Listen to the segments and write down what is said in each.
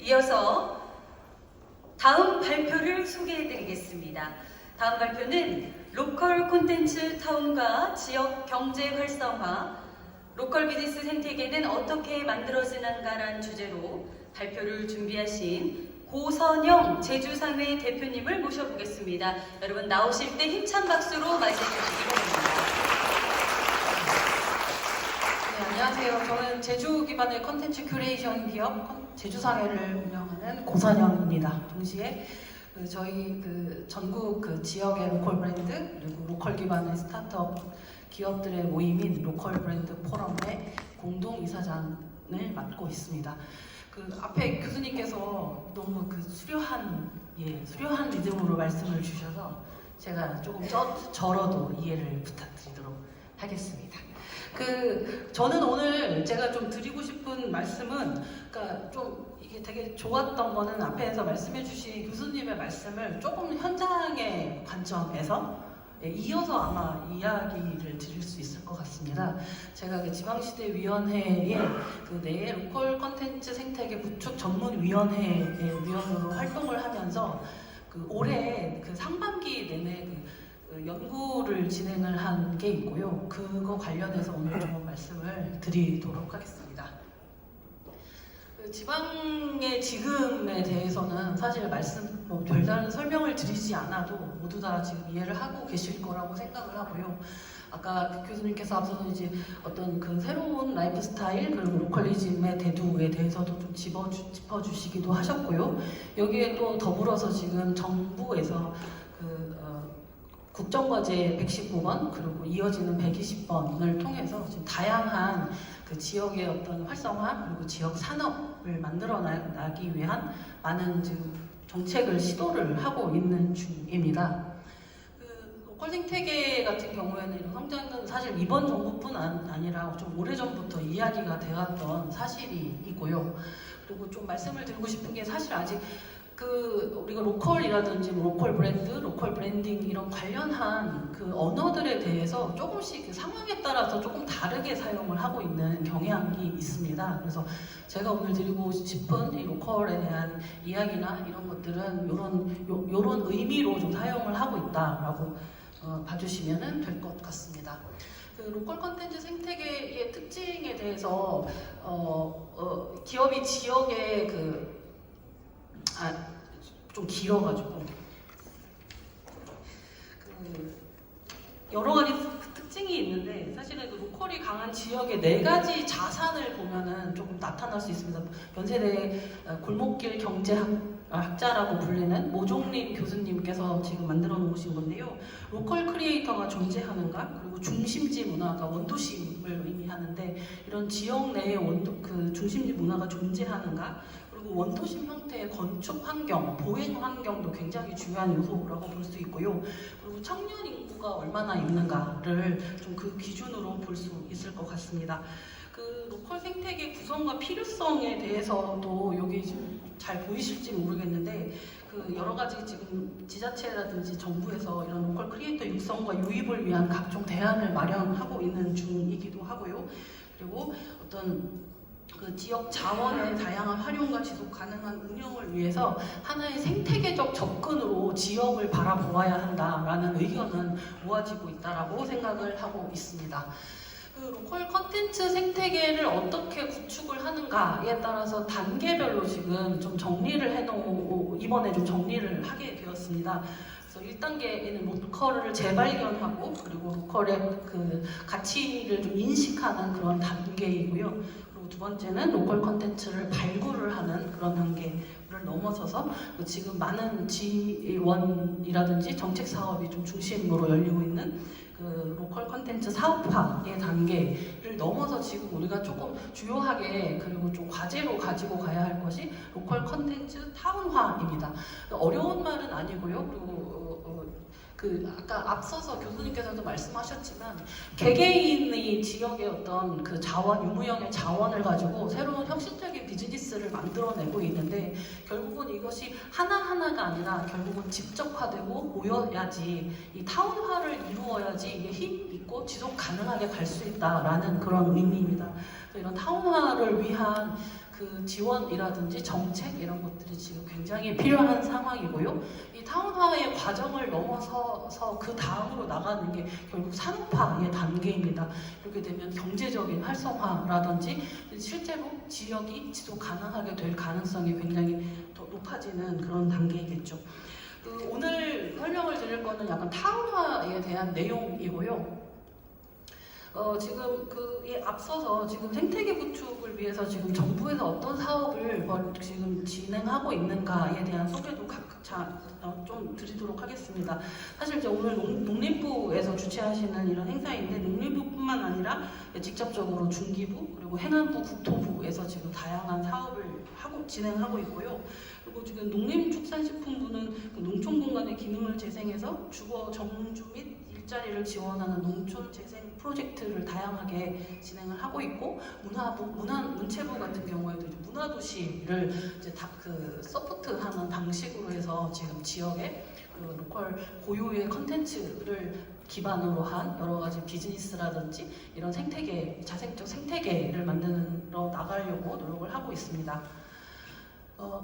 이어서 다음 발표를 소개해드리겠습니다. 다음 발표는 로컬 콘텐츠 타운과 지역 경제 활성화, 로컬 비즈니스 생태계는 어떻게 만들어지는가라는 주제로 발표를 준비하신 고선영 제주상회 대표님을 모셔보겠습니다. 여러분 나오실 때 힘찬 박수로 맞이해 주시기 바랍니다. 네, 안녕하세요. 저는 제주 기반의 컨텐츠 큐레이션 기업 제주상회를 운영하는 고선영입니다. 동시에 저희 전국 지역의 로컬 브랜드 그리고 로컬 기반의 스타트업 기업들의 모임인 로컬 브랜드 포럼의 공동 이사장을 맡고 있습니다. 앞에 교수님께서 너무 수려한 리듬으로 말씀을 주셔서 제가 조금 절어도 이해를 부탁드리도록 하겠습니다. 저는 오늘 제가 좀 드리고 싶은 말씀은, 좀 이게 되게 좋았던 거는 앞에서 말씀해주신 교수님의 말씀을 조금 현장의 관점에서 이어서 아마 이야기를 드릴 수 있을 것 같습니다. 제가 지방시대위원회의 내 로컬 컨텐츠 생태계 구축 전문위원회의 위원으로 활동을 하면서 올해 상반기 내내 연구를 진행을 한 게 있고요. 그거 관련해서 오늘 좀 말씀을 드리도록 하겠습니다. 지방의 지금에 대해서는 사실 별다른 설명을 드리지 않아도 모두 다 지금 이해를 하고 계실 거라고 생각을 하고요. 아까 교수님께서 앞서서 이제 어떤 새로운 라이프 스타일 그리고 로컬리즘의 대두에 대해서도 좀 짚어주시기도 하셨고요. 여기에 또 더불어서 지금 정부에서 국정과제 119번 그리고 이어지는 120번을 통해서 지금 다양한 지역의 어떤 활성화 그리고 지역 산업을 만들어나기 위한 많은 지금 정책을 시도를 하고 있는 중입니다. 로컬 생태계 같은 경우에는 이런 성장은 사실 이번 정부뿐 아니라 좀 오래전부터 이야기가 되었던 사실이 있고요. 그리고 좀 말씀을 드리고 싶은 게 사실 아직 우리가 로컬이라든지 로컬 브랜드, 로컬 브랜딩 이런 관련한 언어들에 대해서 조금씩 상황에 따라서 조금 다르게 사용을 하고 있는 경향이 있습니다. 그래서 제가 오늘 드리고 싶은 이 로컬에 대한 이야기나 이런 것들은 이런 의미로 좀 사용을 하고 있다라고 봐주시면 될 것 같습니다. 로컬 컨텐츠 생태계의 특징에 대해서 기업이 지역의 좀 길어가지고 여러 가지 특징이 있는데 사실은 로컬이 강한 지역의 4가지 자산을 보면은 조금 나타날 수 있습니다. 연세대 골목길 경제학자라고 불리는 모종림 교수님께서 지금 만들어 놓으신 건데요. 로컬 크리에이터가 존재하는가 그리고 중심지 문화가 원도심을 의미하는데 이런 지역 내의 중심지 문화가 존재하는가 그리고 원도심 형태의 건축 환경, 보행 환경도 굉장히 중요한 요소라고 볼 수 있고요. 그리고 청년 인구가 얼마나 있는가를 좀 기준으로 볼 수 있을 것 같습니다. 로컬 생태계 구성과 필요성에 대해서도 여기 지금 잘 보이실지 모르겠는데 여러 가지 지금 지자체라든지 정부에서 이런 로컬 크리에이터 육성과 유입을 위한 각종 대안을 마련하고 있는 중이기도 하고요. 그리고 어떤 지역 자원의 다양한 활용과 지속 가능한 운영을 위해서 하나의 생태계적 접근으로 지역을 바라보아야 한다라는 의견은 모아지고 있다라고 생각을 하고 있습니다. 로컬 컨텐츠 생태계를 어떻게 구축을 하는가에 따라서 단계별로 지금 좀 이번에 좀 정리를 하게 되었습니다. 그래서 1단계에는 로컬을 재발견하고 그리고 로컬의 가치를 좀 인식하는 그런 단계이고요. 두 번째는 로컬 컨텐츠를 발굴을 하는 그런 단계를 넘어서서 지금 많은 지원이라든지 정책 사업이 좀 중심으로 열리고 있는 로컬 컨텐츠 사업화의 단계를 넘어서 지금 우리가 조금 주요하게 그리고 좀 과제로 가지고 가야 할 것이 로컬 컨텐츠 타운화입니다. 어려운 말은 아니고요. 그리고 아까 앞서서 교수님께서도 말씀하셨지만 개개인의 지역의 어떤 유무형의 자원을 가지고 새로운 혁신적인 비즈니스를 만들어내고 있는데 결국은 이것이 하나하나가 아니라 결국은 집적화되고 모여야지 이 타운화를 이루어야지 이게 힘 있고 지속 가능하게 갈 수 있다라는 그런 의미입니다. 이런 타운화를 위한 그 지원이라든지 정책 이런 것들이 지금 굉장히 필요한 상황이고요. 이 타운화의 과정을 넘어서서 그 다음으로 나가는 게 결국 산업화의 단계입니다. 이렇게 되면 경제적인 활성화라든지 실제로 지역이 지속 가능하게 될 가능성이 굉장히 더 높아지는 그런 단계이겠죠. 오늘 설명을 드릴 거는 약간 타운화에 대한 내용이고요. 지금 그에 앞서서 지금 생태계 구축을 위해서 지금 정부에서 어떤 사업을 지금 진행하고 있는가에 대한 소개도 각자 좀 드리도록 하겠습니다. 사실 이제 오늘 농림부에서 주최하시는 이런 행사인데 농림부뿐만 아니라 직접적으로 중기부 그리고 행안부, 국토부에서 지금 다양한 사업을 진행하고 있고요. 그리고 지금 농림축산식품부는 그 농촌 공간의 기능을 재생해서 주거 정주 및 일자리를 지원하는 농촌 재생 프로젝트를 다양하게 진행을 하고 있고, 문체부 같은 경우에도 이제 문화도시를 이제 그 서포트하는 방식으로 해서 지금 지역의 그 로컬 고유의 컨텐츠를 기반으로 한 여러 가지 비즈니스라든지 이런 생태계, 자생적 생태계를 만들어 나가려고 노력을 하고 있습니다.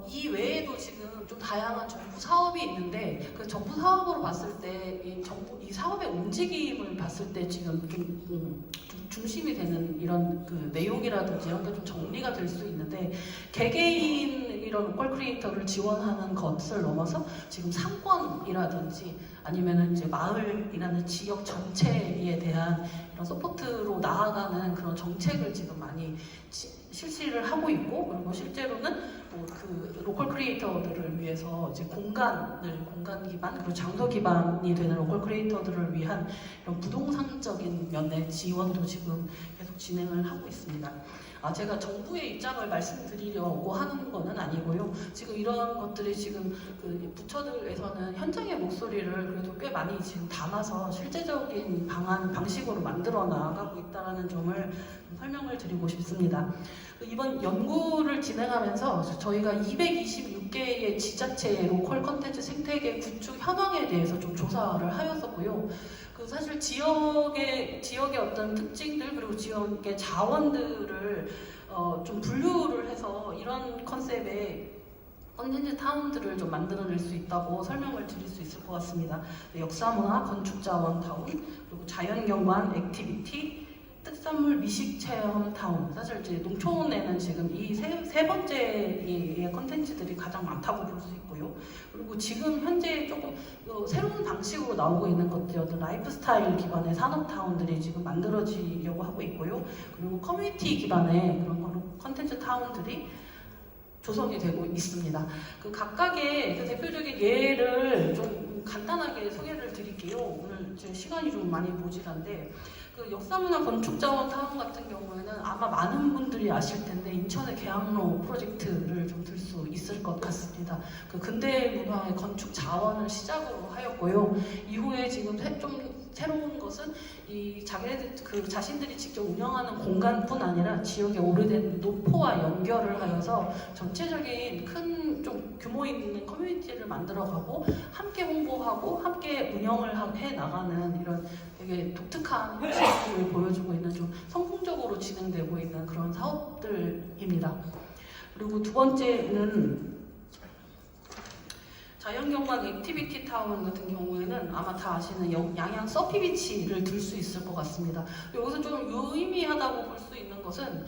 이 외에도 지금 좀 다양한 정부 사업이 있는데 그 정부 사업으로 봤을 때 이 사업의 움직임을 봤을 때 지금 좀 중심이 되는 이런 그 내용이라든지 이런 게 좀 정리가 될 수 있는데 개개인 이런 로컬 크리에이터를 지원하는 것을 넘어서 지금 상권이라든지 아니면은 이제 마을이라는 지역 전체에 대한 이런 서포트로 나아가는 그런 정책을 지금 많이 실시를 하고 있고, 그리고 실제로는 그 로컬 크리에이터들을 위해서 이제 공간 기반 그리고 장소 기반이 되는 로컬 크리에이터들을 위한 이런 부동산적인 면의 지원도 지금 계속 진행을 하고 있습니다. 제가 정부의 입장을 말씀드리려고 하는 거는 아니고요. 지금 이런 것들이 지금 그 부처들에서는 현장의 목소리를 그래도 꽤 많이 지금 담아서 실제적인 방식으로 만들어 나가고 있다는 점을 설명을 드리고 싶습니다. 이번 연구를 진행하면서 저희가 226개의 지자체의 로컬 컨텐츠 생태계 구축 현황에 대해서 좀 조사를 하였었고요. 사실 지역의 어떤 특징들 그리고 지역의 자원들을 좀 분류를 해서 이런 컨셉의 컨텐츠 타운들을 좀 만들어낼 수 있다고 설명을 드릴 수 있을 것 같습니다. 역사문화, 건축자원 타운, 그리고 자연경관, 액티비티, 특산물 미식체험 타운. 사실 이제 농촌에는 지금 이 세 번째의 컨텐츠들이 가장 많다고 볼 수 있고요. 그리고 지금 현재 조금 새로운 방식으로 나오고 있는 것들이 어떤 라이프스타일 기반의 산업 타운들이 지금 만들어지려고 하고 있고요. 그리고 커뮤니티 기반의 그런 컨텐츠 타운들이 조성이 되고 있습니다. 그 각각의 그 대표적인 예를 좀 간단하게 소개를 드릴게요. 오늘 제 시간이 좀 많이 모자란데 그 역사문화 건축자원 타운 같은 경우에는 아마 많은 분들이 아실 텐데 인천의 계양로 프로젝트를 좀 들 수 있을 것 같습니다. 그 근대 문화의 건축 자원을 시작으로 하였고요. 이후에 지금 좀 새로운 것은 이 자신들이 직접 운영하는 공간뿐 아니라 지역의 오래된 노포와 연결을 하여서 전체적인 큰 좀 규모 있는 커뮤니티를 만들어가고 함께 홍보하고 함께 운영을 해 나가는 이런 되게 독특한 형식을 보여주고 있는 좀 성공적으로 진행되고 있는 그런 사업들입니다. 그리고 두 번째는 자연경관 액티비티 타운 같은 경우에는 아마 다 아시는 양양 서피비치를 들 수 있을 것 같습니다. 여기서 좀 유의미하다고 볼 수 있는 것은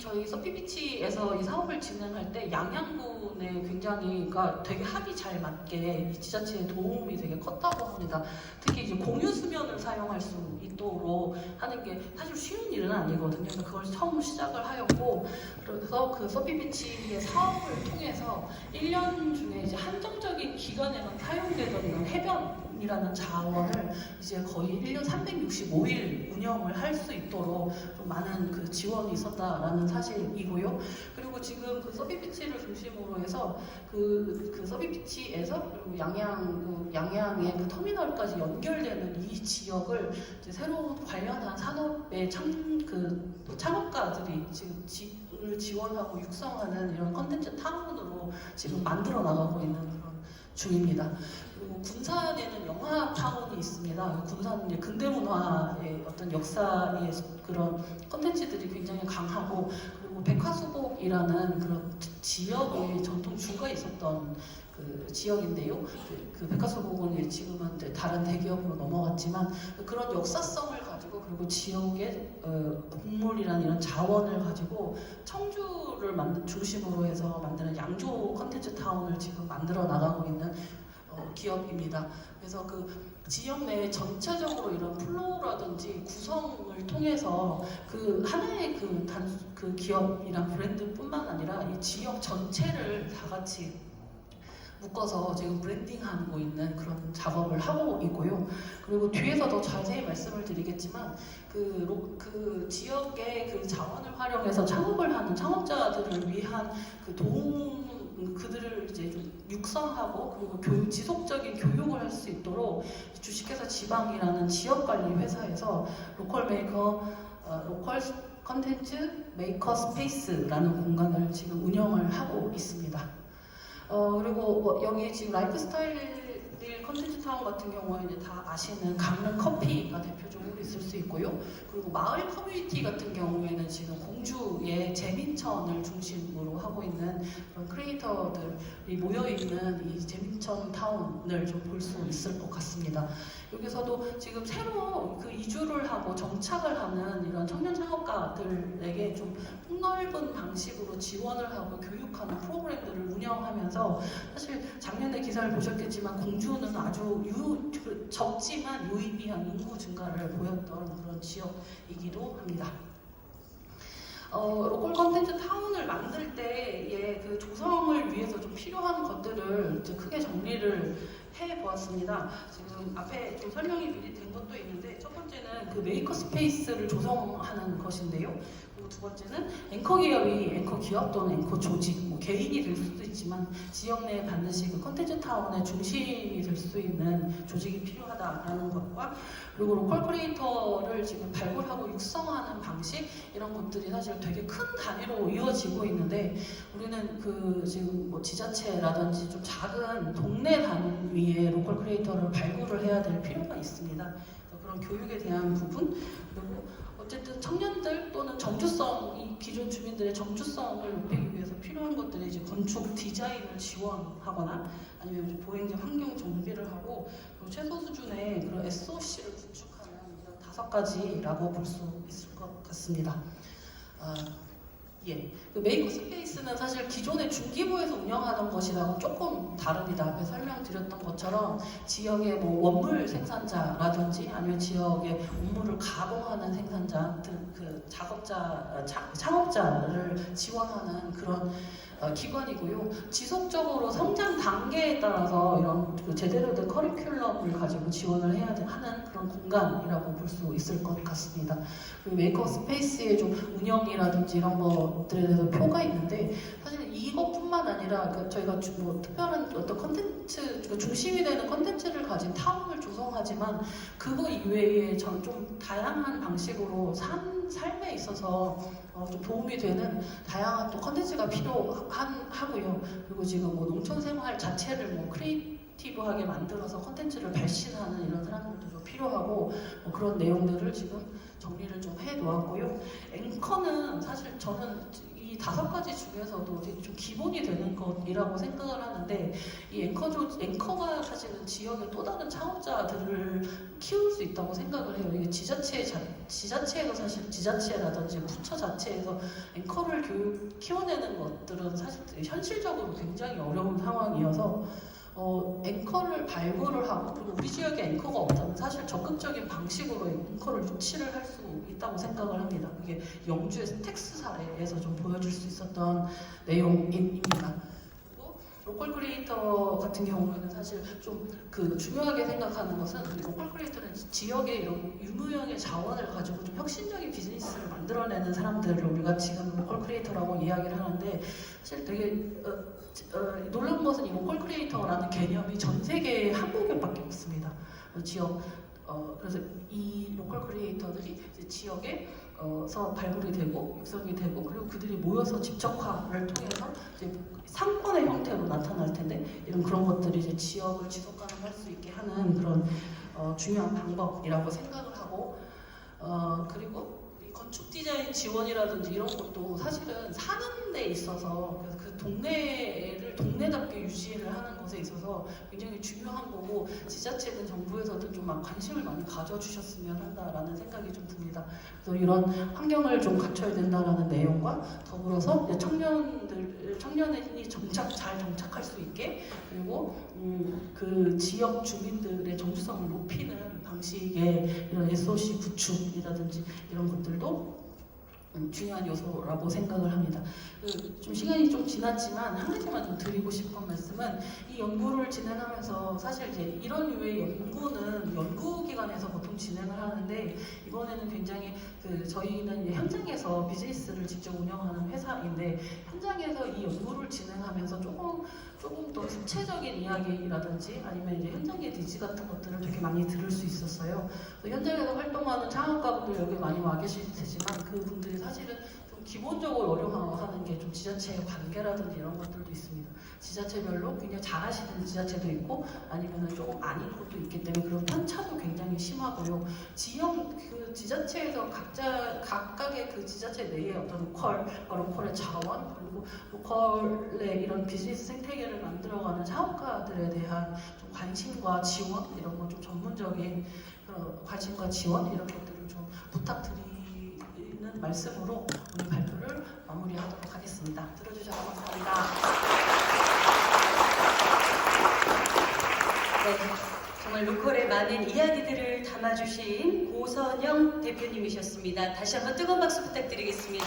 저희 서피비치에서 이 사업을 진행할 때 양양군에 굉장히 되게 합이 잘 맞게 이 지자체의 도움이 되게 컸다고 합니다. 특히 이제 공유 수면을 사용할 수 있도록 하는 게 사실 쉬운 일은 아니거든요. 그래서 그걸 처음 시작을 하였고, 그래서 그 서피비치의 사업을 통해서 1년 중에 이제 한정적인 기간에만 사용되던 이런 해변이라는 자원을 이제 거의 1년 365일 운영을 할 수 있도록 좀 많은 그 지원이 있었다라는 사실이고요. 그리고 지금 그 서비비치를 중심으로 해서 그 서비비치에서 그리고 양양의 그 터미널까지 연결되는 이 지역을 이제 새로운 관련한 산업의 창업가들이 지금 지원하고 육성하는 이런 컨텐츠 타운으로 지금 만들어 나가고 있는 그런 중입니다. 그리고 군산에는 영화 타운이 있습니다. 군산은 근대 문화의 어떤 역사의 그런 컨텐츠들이 굉장히 강하고, 그리고 그리고 백화수복이라는 그런 지역의 전통주가 있었던 그 지역인데요. 그 백화수복은 지금은 이제 다른 대기업으로 넘어갔지만 그런 역사성을 가지고 그리고 지역의 곡물이라는 이런 자원을 가지고 청주를 중심으로 해서 만드는 양조 컨텐츠 타운을 지금 만들어 나가고 있는 기업입니다. 그래서 그 지역 내 전체적으로 이런 플로우라든지 구성을 통해서 그 하나의 그 기업이랑 브랜드뿐만 아니라 이 지역 전체를 다 같이 묶어서 지금 브랜딩하고 있는 그런 작업을 하고 있고요. 그리고 뒤에서 더 자세히 말씀을 드리겠지만 그 지역의 그 자원을 활용해서 창업을 하는 창업자들을 위한 그 도움 그들을 이제 좀 육성하고 그리고 지속적인 교육을 할 수 있도록 주식회사 지방이라는 지역관리 회사에서 로컬 컨텐츠 메이커 스페이스라는 공간을 지금 운영을 하고 있습니다. 그리고 여기 지금 라이프스타일 컨텐츠 타운 같은 경우에는 다 아시는 강릉 커피가 대표적으로 있을 수 있고요. 그리고 마을 커뮤니티 같은 경우에는 지금 공주의 재민천을 중심으로 하고 있는 그런 크리에이터들이 모여있는 이 재민천 타운을 좀 볼 수 있을 것 같습니다. 여기서도 지금 새로 그 이주를 하고 정착을 하는 이런 청년 창업가들에게 좀 폭넓은 방식으로 지원을 하고 교육하는 프로그램들을 운영하면서 사실 작년에 기사를 보셨겠지만 공주는 아주 적지만 유의미한 인구 증가를 보였던 그런 지역이기도 합니다. 로컬 컨텐츠 타운을 만들 때의 그 조성을 위해서 좀 필요한 것들을 이제 크게 정리를 해보았습니다. 지금 앞에 좀 설명이 미리 된 것도 있는데 첫 번째는 그 메이커 스페이스를 조성하는 것인데요. 그리고 두 번째는 앵커 기업이 앵커 기업 또는 앵커 조직, 뭐 개인이 될 수도 있지만 지역 내에 반드시 그 컨텐츠 타운의 중심이 될 수 있는 조직이 필요하다라는 것과 그리고 로컬 크리에이터를 지금 발굴하고 육성하는 방식 이런 것들이 사실 되게 큰 단위로 이어지고 있는데 우리는 그 지금 뭐 지자체라든지 좀 작은 동네 단위의 로컬 크리에이터를 발굴을 해야 될 필요가 있습니다. 그런 교육에 대한 부분 그리고 어쨌든 청년들 또는 정주성, 이 기존 주민들의 정주성을 높이기 위해서 필요한 것들이 이제 건축 디자인을 지원하거나 아니면 이제 보행자 환경 정비를 하고 그리고 최소 수준의 그런 SOC를 구축하는 이런 5가지라고 볼 수 있을 것 같습니다. 예, 그 메이커 스페이스는 사실 기존의 중기부에서 운영하던 것이랑은 조금 다릅니다. 앞에 설명드렸던 것처럼 지역의 뭐 원물 생산자라든지 아니면 지역의 원물을 가공하는 생산자, 그 창업자를 지원하는 그런 기관이고요. 지속적으로 성장 단계에 따라서 이런 그 제대로 된 커리큘럼을 가지고 지원을 해야 하는 그런 공간이라고 볼 수 있을 것 같습니다. 그 메이커 스페이스의 좀 운영이라든지 이런 것들에 대해서 표가 있는데 사실 이것뿐만 아니라 그 저희가 뭐 특별한 어떤 컨텐츠 중심이 되는 컨텐츠를 가진 타운을 조성하지만 그거 이외에 전 좀 다양한 방식으로 삶에 있어서 좀 도움이 되는 다양한 또 컨텐츠가 필요하고요. 그리고 지금 뭐 농촌 생활 자체를 뭐 크리에이티브하게 만들어서 컨텐츠를 발신하는 이런 사람들도 좀 필요하고 뭐 그런 내용들을 지금 정리를 좀 해놓았고요. 앵커는 사실 저는 이 5가지 중에서도 되게 좀 기본이 되는 것이라고 생각을 하는데 이 앵커가 사실은 지역의 또 다른 창업자들을 키울 수 있다고 생각을 해요. 이게 지자체에서 사실 지자체라든지 부처 자체에서 앵커를 키워내는 것들은 사실 현실적으로 굉장히 어려운 상황이어서 앵커를 발굴을 하고 그리고 우리 지역에 앵커가 없다면 사실 적극적인 방식으로 앵커를 유치를 할 수 있다고 생각을 합니다. 이게 영주의 스택스 사례에서 좀 보여줄 수 있었던 내용입니다. 그리고 로컬 크리에이터 같은 경우에는 사실 좀 그 중요하게 생각하는 것은 로컬 크리에이터는 지역의 이런 유무형의 자원을 가지고 좀 혁신적인 비즈니스를 만들어내는 사람들을 우리가 지금 로컬 크리에이터라고 이야기를 하는데 사실 되게 놀라운 것은 이 로컬 크리에이터라는 개념이 전 세계에 한국에밖에 없습니다. 지역 그래서 이 로컬 크리에이터들이 지역에서 발굴이 되고 육성이 되고 그리고 그들이 모여서 집적화를 통해서 이제 상권의 형태로 나타날 텐데 이런 그런 것들이 이제 지역을 지속 가능할 수 있게 하는 그런 중요한 방법이라고 생각을 하고 그리고 건축 디자인 지원이라든지 이런 것도 사실은 사는 데 있어서 그 동네를 동네답게 유지를 하는 것에 있어서 굉장히 중요한 거고 지자체든 정부에서든 좀 관심을 많이 가져주셨으면 한다라는 생각이 좀 듭니다. 그래서 이런 환경을 좀 갖춰야 된다라는 내용과 더불어서 이제 청년이 잘 정착할 수 있게 그리고 그 지역 주민들의 정체성을 높이는 방식의 이런 SOC 구축이라든지 이런 것들도 중요한 요소라고 생각을 합니다. 좀 시간이 좀 지났지만 한 가지만 좀 드리고 싶은 말씀은 이 연구를 진행하면서 사실 이제 이런 류의 연구는 연구기관에서 보통 진행을 하는데 이번에는 굉장히 저희는 이제 현장에서 비즈니스를 직접 운영하는 회사인데 현장에서 이 연구를 진행하면서 조금 더 구체적인 이야기라든지 아니면 이제 현장의 니즈 같은 것들을 되게 많이 들을 수 있었어요. 현장에서 활동하는 창업가분들 여기 많이 와 계실 테지만 그분들이 사실은 좀 기본적으로 어려워하는 게 좀 지자체의 관계라든지 이런 것들도 있습니다. 지자체별로 굉장히 잘하시는 지자체도 있고 아니면은 조금 아닌 곳도 있기 때문에 그런 편차도 굉장히 심하고요. 그 지자체에서 각각의 그 지자체 내에 어떤 로컬의 자원 그리고 로컬의 이런 비즈니스 생태계를 만들어가는 창업가들에 대한 좀 관심과 지원 이런 거 좀 전문적인 그런 관심과 지원 이런 것들을 좀 부탁드리는 말씀으로 오늘 발표를 마무리하도록 하겠습니다. 들어주셔서 감사합니다. 네, 정말 로컬의 많은 이야기들을 담아주신 고선영 대표님이셨습니다. 다시 한번 뜨거운 박수 부탁드리겠습니다.